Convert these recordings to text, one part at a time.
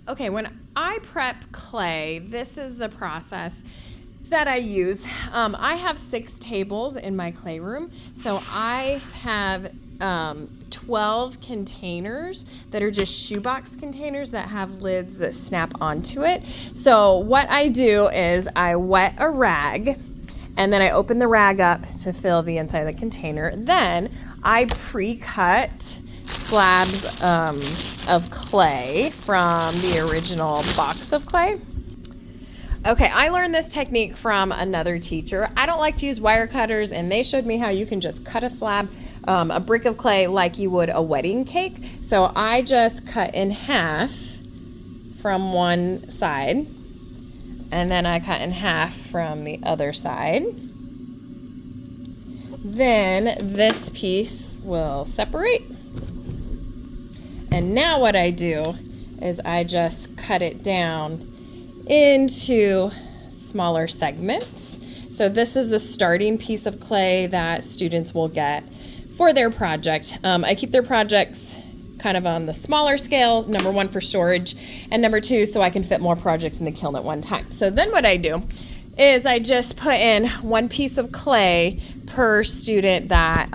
Okay, when I prep clay, this is the process that I use. I have 6 tables in my clay room, so I have 12 containers that are just shoebox containers that have lids that snap onto it. So what I do is I wet a rag and then I open the rag up to fill the inside of the container. Then I pre-cut slabs of clay from the original box of clay. Okay, I learned this technique from another teacher. I don't like to use wire cutters, and they showed me how you can just cut a slab, a brick of clay like you would a wedding cake. So I just cut in half from one side, and then I cut in half from the other side. Then this piece will separate. And now what I do is I just cut it down into smaller segments. So this is the starting piece of clay that students will get for their project. I keep their projects kind of on the smaller scale, number 1 for storage, and number 2 so I can fit more projects in the kiln at one time. So then what I do is I just put in 1 piece of clay per student that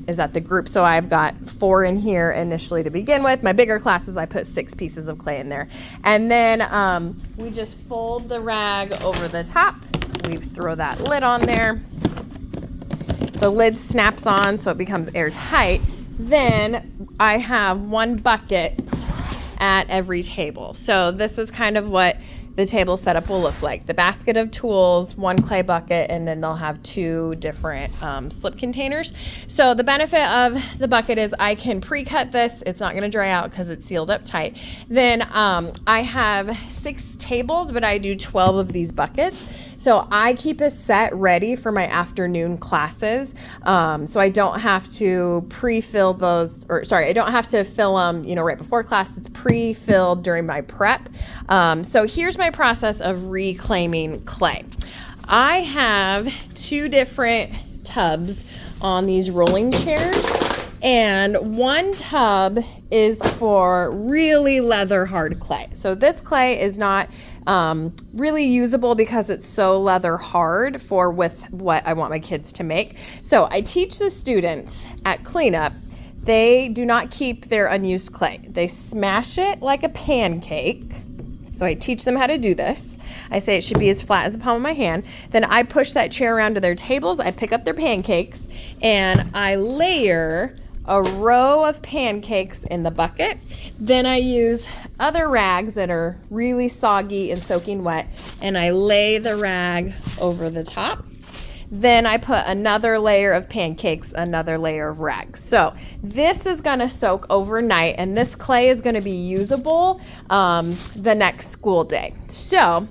is at the group. So I've got 4 in here initially to begin with. My bigger classes, I put 6 pieces of clay in there. And then we just fold the rag over the top. We throw that lid on there. The lid snaps on so it becomes airtight. Then I have 1 bucket at every table. So this is kind of what the table setup will look like. The basket of tools, 1 clay bucket, and then they'll have 2 different slip containers. So the benefit of the bucket is I can pre-cut this. It's not gonna dry out because it's sealed up tight. Then I have 6 tables, but I do 12 of these buckets. So I keep a set ready for my afternoon classes. So I don't have to pre-fill those, or sorry, I don't have to fill them, right before class. It's pre-filled during my prep. So here's my process of reclaiming clay. I have 2 different tubs on these rolling chairs, and 1 tub is for really leather hard clay. So this clay is not really usable because it's so leather hard for with what I want my kids to make. So I teach the students at cleanup, they do not keep their unused clay. They smash it like a pancake. So I teach them how to do this. I say it should be as flat as the palm of my hand. Then I push that chair around to their tables. I pick up their pancakes and I layer a row of pancakes in the bucket. Then I use other rags that are really soggy and soaking wet, and I lay the rag over the top. Then I put another layer of pancakes, another layer of rags. So this is gonna soak overnight, and this clay is gonna be usable the next school day. So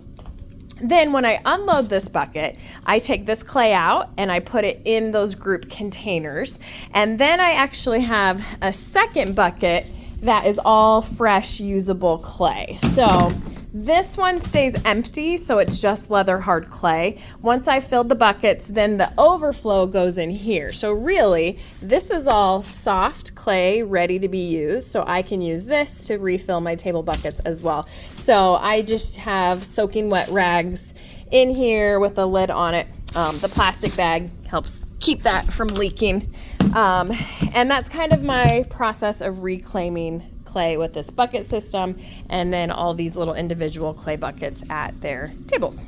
then when I unload this bucket, I take this clay out and I put it in those group containers. And then I actually have a second bucket that is all fresh, usable clay. So this one stays empty, so it's just leather hard clay. Once I filled the buckets, then the overflow goes in here. So really, this is all soft clay ready to be used, so I can use this to refill my table buckets as well. So I just have soaking wet rags in here with a lid on it. The plastic bag helps keep that from leaking. And that's kind of my process of reclaiming clay with this bucket system, and then all these little individual clay buckets at their tables.